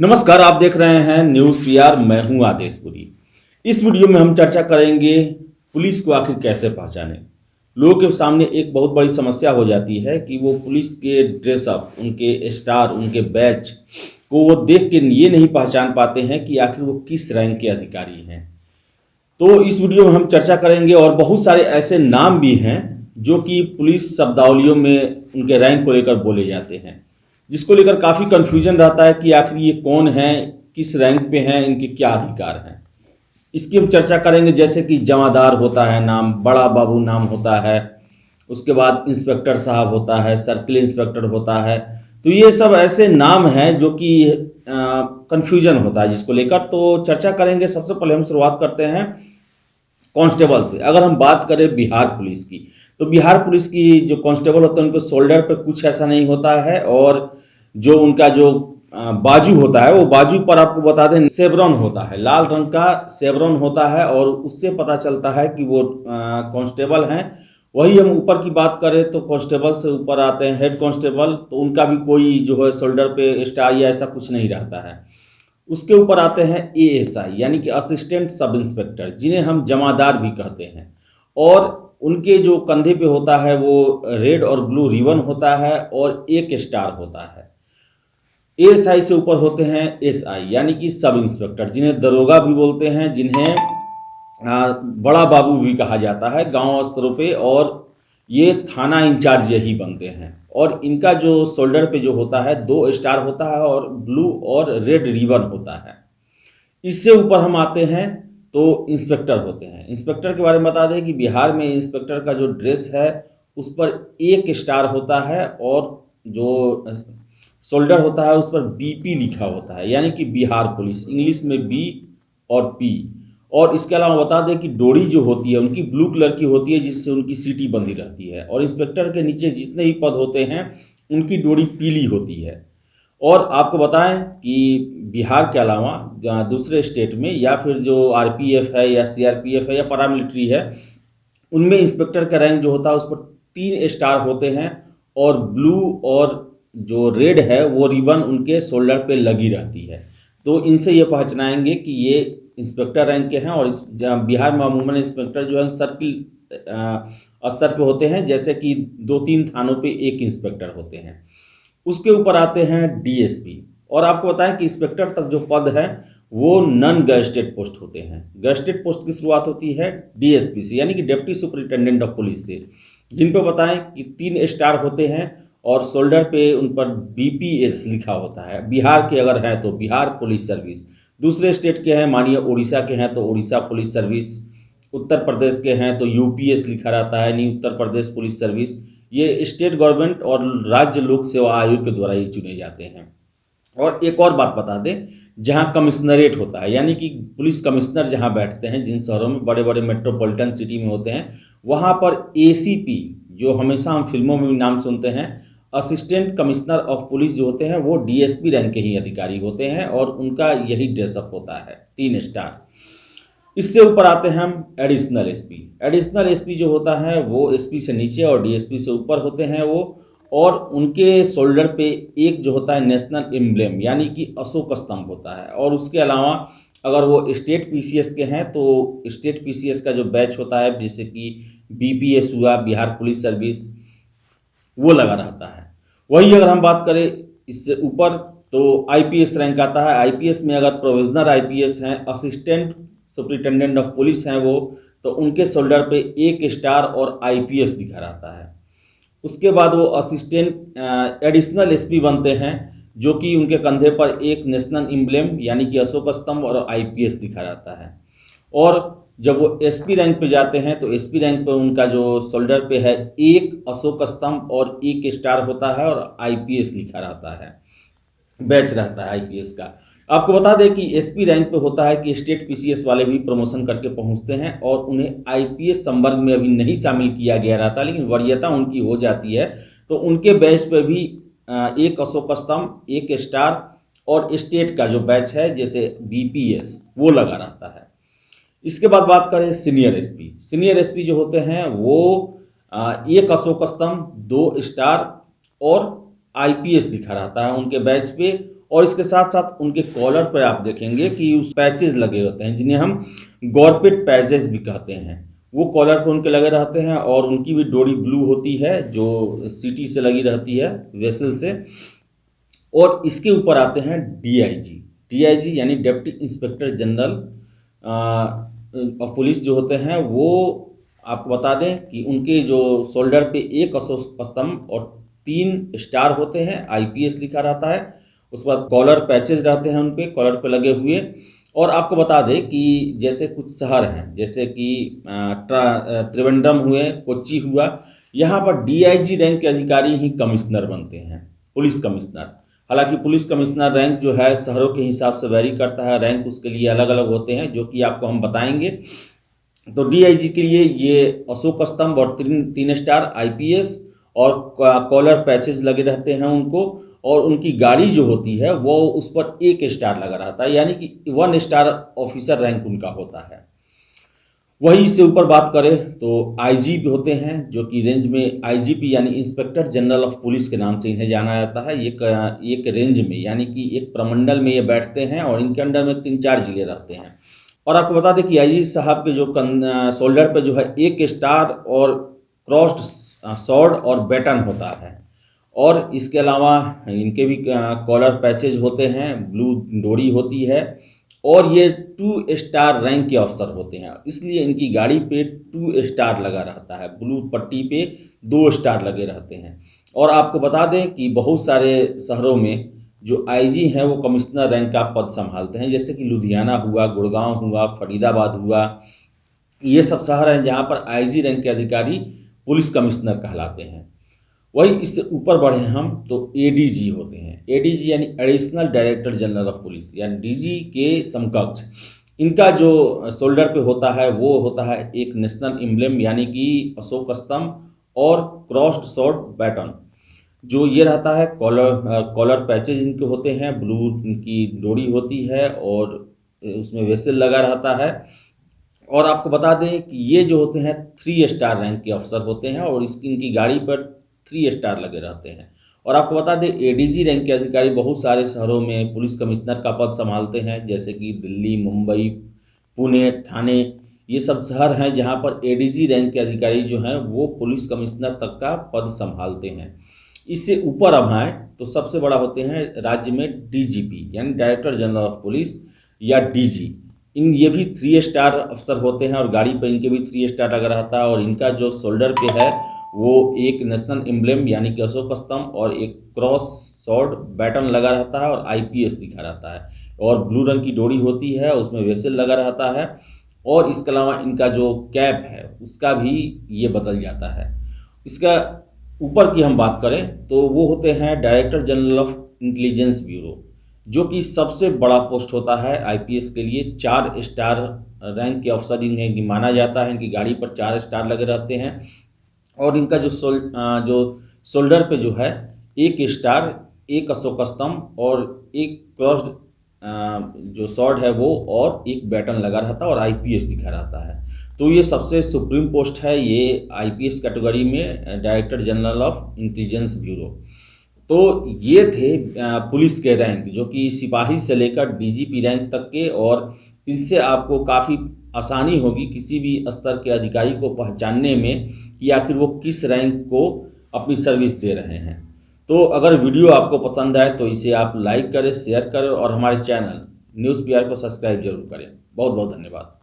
नमस्कार, आप देख रहे हैं न्यूज़ पीआर। मैं हूं आदेशपुरी। इस वीडियो में हम चर्चा करेंगे पुलिस को आखिर कैसे पहचाने। लोगों के सामने एक बहुत बड़ी समस्या हो जाती है कि वो पुलिस के ड्रेसअप, उनके स्टार, उनके बैच को वो देख के ये नहीं पहचान पाते हैं कि आखिर वो किस रैंक के अधिकारी हैं। तो इस वीडियो में हम चर्चा करेंगे और बहुत सारे ऐसे नाम भी हैं जो कि पुलिस शब्दावलियों में उनके रैंक को लेकर बोले जाते हैं, जिसको लेकर काफ़ी कन्फ्यूजन रहता है कि आखिर ये कौन है, किस रैंक पे हैं, इनके क्या अधिकार हैं। इसकी हम चर्चा करेंगे। जैसे कि जमादार होता है नाम, बड़ा बाबू नाम होता है, उसके बाद इंस्पेक्टर साहब होता है, सर्किल इंस्पेक्टर होता है। तो ये सब ऐसे नाम हैं जो कि कन्फ्यूजन होता है जिसको लेकर। तो चर्चा करेंगे। सबसे पहले हम शुरुआत करते हैं कांस्टेबल से। अगर हम बात करें बिहार पुलिस की, तो बिहार पुलिस की जो कांस्टेबल होते हैं उनके शोल्डर पे कुछ ऐसा नहीं होता है, और जो उनका जो बाजू होता है वो बाजू पर आपको बता दें सेवरन होता है, लाल रंग का सेवरन होता है, और उससे पता चलता है कि वो कांस्टेबल हैं। वही हम ऊपर की बात करें तो कांस्टेबल से ऊपर आते हैं हेड कांस्टेबल, तो उनका भी कोई जो है शोल्डर पे स्टार या ऐसा कुछ नहीं रहता है। उसके ऊपर आते हैं एएसआई यानी कि असिस्टेंट सब इंस्पेक्टर, जिन्हें हम जमादार भी कहते हैं, और उनके जो कंधे पे होता है वो रेड और ब्लू रिबन होता है और एक स्टार होता है। एएसआई से ऊपर होते हैं एसआई यानी कि सब इंस्पेक्टर, जिन्हें दरोगा भी बोलते हैं, जिन्हें बड़ा बाबू भी कहा जाता है गांव स्तरों पे, और ये थाना इंचार्ज यही बनते हैं। और इनका जो शोल्डर पे जो होता है 2 स्टार होता है और ब्लू और रेड रिबन होता है। इससे ऊपर हम आते हैं तो इंस्पेक्टर होते हैं। इंस्पेक्टर के बारे में बता दें कि बिहार में इंस्पेक्टर का जो ड्रेस है उस पर 1 स्टार होता है, और जो शोल्डर होता है उस पर बीपी लिखा होता है, यानी कि बिहार पुलिस, इंग्लिश में बी और पी। और इसके अलावा बता दें कि डोरी जो होती है उनकी ब्लू कलर की होती है, जिससे उनकी सीटी बंधी रहती है। और इंस्पेक्टर के नीचे जितने भी पद होते हैं उनकी डोरी पीली होती है। और आपको बताएं कि बिहार के अलावा दूसरे स्टेट में या फिर जो आरपीएफ है या सीआरपीएफ है या पैरामिलिट्री है, उनमें इंस्पेक्टर का रैंक जो होता है उस पर 3 स्टार होते हैं, और ब्लू और जो रेड है वो रिबन उनके शोल्डर पे लगी रहती है। तो इनसे ये पहचानेंगे कि ये इंस्पेक्टर रैंक के हैं। और इस बिहार में अमूमन इंस्पेक्टर जो है सर्किल स्तर पे होते हैं, जैसे कि 2-3 थानों पे एक इंस्पेक्टर होते हैं। उसके ऊपर आते हैं डीएसपी। और आपको बताएं कि इंस्पेक्टर तक जो पद है वो नॉन गैजेटेड पोस्ट होते हैं। गैजेटेड पोस्ट की शुरुआत होती है डीएसपी से, यानी कि डिप्टी सुपरिटेंडेंट ऑफ पुलिस से, जिन पे बताएं कि 3 स्टार होते हैं और शोल्डर पे उन पर बीपीएस लिखा होता है। बिहार के अगर हैं तो बिहार पुलिस सर्विस, दूसरे स्टेट के हैं मानिए उड़ीसा के हैं तो उड़ीसा पुलिस सर्विस, उत्तर प्रदेश के हैं तो यूपीएस लिखा रहता है, नहीं उत्तर प्रदेश पुलिस सर्विस। ये स्टेट गवर्नमेंट और राज्य लोक सेवा आयोग के द्वारा ये चुने जाते हैं। और एक और बात बता दें, जहां कमिश्नरेट होता है यानी कि पुलिस कमिश्नर जहां बैठते हैं, जिन शहरों में बड़े बड़े मेट्रोपॉलिटन सिटी में होते हैं, वहां पर एसीपी, जो हमेशा हम फिल्मों में भी नाम सुनते हैं, असिस्टेंट कमिश्नर ऑफ पुलिस जो होते हैं वो डीएसपी रैंक के ही अधिकारी होते हैं, और उनका यही ड्रेसअप होता है 3 स्टार। इससे ऊपर आते हैं हम एडिशनल एसपी। एडिशनल एसपी जो होता है वो एसपी से नीचे और डीएसपी से ऊपर होते हैं वो, और उनके शोल्डर पे एक जो होता है नेशनल एम्ब्लेम यानी कि अशोक स्तंभ होता है। और उसके अलावा अगर वो स्टेट पीसीएस के हैं तो स्टेट पीसीएस का जो बैच होता है, जैसे कि बीपीएस हुआ, बिहार पुलिस सर्विस, वो लगा रहता है। वही अगर हम बात करें इससे ऊपर तो आईपीएस रैंक आता है। आईपीएस में अगर प्रोविजनल आईपीएस हैं, असिस्टेंट सुपरिटेंडेंट ऑफ पुलिस हैं वो, तो उनके शोल्डर पे 1 स्टार और आईपीएस दिखा रहता है। उसके बाद वो असिस्टेंट एडिशनल एसपी बनते हैं, जो कि उनके कंधे पर एक नेशनल एम्ब्लेम यानी कि अशोक स्तंभ और आईपीएस दिखा रहता है। और जब वो एसपी रैंक पे जाते हैं तो एसपी रैंक पे उनका जो शोल्डर पे है 1 अशोक स्तंभ और 1 स्टार होता है, और आईपीएस लिखा रहता है, बैच रहता है आईपीएस का। आपको बता दें कि एसपी रैंक पे होता है कि स्टेट पीसीएस वाले भी प्रमोशन करके पहुंचते हैं, और उन्हें आईपीएस संवर्ग में अभी नहीं शामिल किया गया रहता, लेकिन वरीयता उनकी हो जाती है। तो उनके बैच पे भी 1 अशोक स्तंभ, 1 स्टार, और स्टेट का जो बैच है जैसे बीपीएस वो लगा रहता है। इसके बाद बात करें सीनियर एसपी। सीनियर एसपी जो होते हैं वो 1 अशोक स्तंभ, 2 स्टार और आईपीएस लिखा रहता है उनके बैच पे, और इसके साथ साथ उनके कॉलर पर आप देखेंगे कि उस पैचेज लगे होते हैं, जिन्हें हम गॉरपेट पैचेज भी कहते हैं। वो कॉलर पर उनके लगे रहते हैं और उनकी भी डोरी ब्लू होती है जो सीटी से लगी रहती है, वेसल से। और इसके ऊपर आते हैं डीआईजी यानी deputy inspector general of police जो होते हैं। वो आपको बता दें कि उनके जो शोल्डर पे एक अशोक स्तंभ और 3 स्टार होते हैं, आईपीएस लिखा रहता है। उसके बाद कॉलर पैचेज रहते हैं उनके कॉलर पे लगे हुए। और आपको बता दें कि जैसे कुछ शहर हैं, जैसे कि त्रिवेंद्रम हुए, कोच्चि हुआ, यहाँ पर डीआईजी रैंक के अधिकारी ही कमिश्नर बनते हैं, पुलिस कमिश्नर। हालांकि पुलिस कमिश्नर रैंक जो है शहरों के हिसाब से वेरी करता है, रैंक उसके लिए अलग अलग होते हैं, जो कि आपको हम बताएंगे। तो डीआईजी के लिए ये अशोक स्तंभ और 3 स्टार आईपीएस और कॉलर पैचेज लगे रहते हैं उनको। और उनकी गाड़ी जो होती है वो उस पर 1 स्टार लगा रहता है, यानी कि 1 स्टार ऑफिसर रैंक उनका होता है। वही इससे ऊपर बात करें तो आईजी भी होते हैं, जो कि रेंज में आईजीपी यानी इंस्पेक्टर जनरल ऑफ पुलिस के नाम से इन्हें जाना जाता है। एक रेंज में यानी कि एक प्रमंडल में ये बैठते हैं और इनके अंडर में 3-4 जिले रहते हैं। और आपको बता दें कि आईजी साहब के जो शोल्डर पे जो है 1 स्टार और क्रॉस्ड स्वॉर्ड और बैटन होता है। और इसके अलावा इनके भी कॉलर पैचेज होते हैं, ब्लू डोरी होती है। और ये 2 स्टार रैंक के अफसर होते हैं, इसलिए इनकी गाड़ी पे 2 स्टार लगा रहता है, ब्लू पट्टी पे 2 स्टार लगे रहते हैं। और आपको बता दें कि बहुत सारे शहरों में जो आईजी हैं वो कमिश्नर रैंक का पद संभालते हैं, जैसे कि लुधियाना हुआ, गुड़गांव हुआ, फरीदाबाद हुआ। ये सब शहर हैं जहाँ पर आईजी रैंक के अधिकारी पुलिस कमिश्नर कहलाते हैं। वही इससे ऊपर बढ़े हम तो एडीजी होते हैं। एडीजी यानी additional director general of police, यानी डीजी के समकक्ष। इनका जो शोल्डर पे होता है वो होता है एक नेशनल एम्ब्लेम यानी कि अशोक स्तंभ और क्रॉस्ड स्वॉर्ड बैटन, जो ये रहता है। कॉलर पैचेज इनके होते हैं, ब्लू इनकी डोरी होती है और उसमें वेसल लगा रहता है। और आपको बता दें कि ये जो होते हैं 3 स्टार रैंक के अफसर होते हैं और इनकी गाड़ी पर 3 स्टार लगे रहते हैं। और आपको बता दें एडीजी रैंक के अधिकारी बहुत सारे शहरों में पुलिस कमिश्नर का पद संभालते हैं, जैसे कि दिल्ली, मुंबई, पुणे, ठाणे। ये सब शहर हैं जहां पर एडीजी रैंक के अधिकारी जो हैं वो पुलिस कमिश्नर तक का पद संभालते हैं। इससे ऊपर अब आए तो सबसे बड़ा होते हैं राज्य में डीजीपी यानी डायरेक्टर जनरल ऑफ पुलिस या डीजी। ये भी 3 स्टार अफसर होते हैं और गाड़ी पर इनके भी 3 स्टार लगा रहता है। और इनका जो शोल्डर पे है वो एक नेशनल एम्ब्लेम यानी कि अशोक स्तंभ और एक क्रॉस स्वॉर्ड बैटन लगा रहता है और आईपीएस दिखा रहता है। और ब्लू रंग की डोरी होती है, उसमें वेसल लगा रहता है। और इसके अलावा इनका जो कैप है उसका भी ये बदल जाता है। इसका ऊपर की हम बात करें तो वो होते हैं director general of intelligence bureau, जो कि सबसे बड़ा पोस्ट होता है आईपीएस के लिए। 4 स्टार रैंक के अफसर इन्हें माना जाता है। इनकी गाड़ी पर 4 स्टार लगे रहते हैं। और इनका जो शोल्डर पे जो है 1 स्टार, 1 अशोक स्तंभ और 1 क्रॉस्ड जो स्वॉर्ड है वो और 1 बैटन लगा रहता है और आईपीएस दिखा रहता है। तो ये सबसे सुप्रीम पोस्ट है ये आईपीएस कैटेगरी में, director general of intelligence bureau. तो ये थे पुलिस के रैंक, जो कि सिपाही से लेकर डीजीपी रैंक तक के। और इससे आपको काफ़ी आसानी होगी किसी भी स्तर के अधिकारी को पहचानने में कि आखिर वो किस रैंक को अपनी सर्विस दे रहे हैं। तो अगर वीडियो आपको पसंद आए तो इसे आप लाइक करें, शेयर करें और हमारे चैनल न्यूज़ पीआर को सब्सक्राइब जरूर करें। बहुत बहुत धन्यवाद।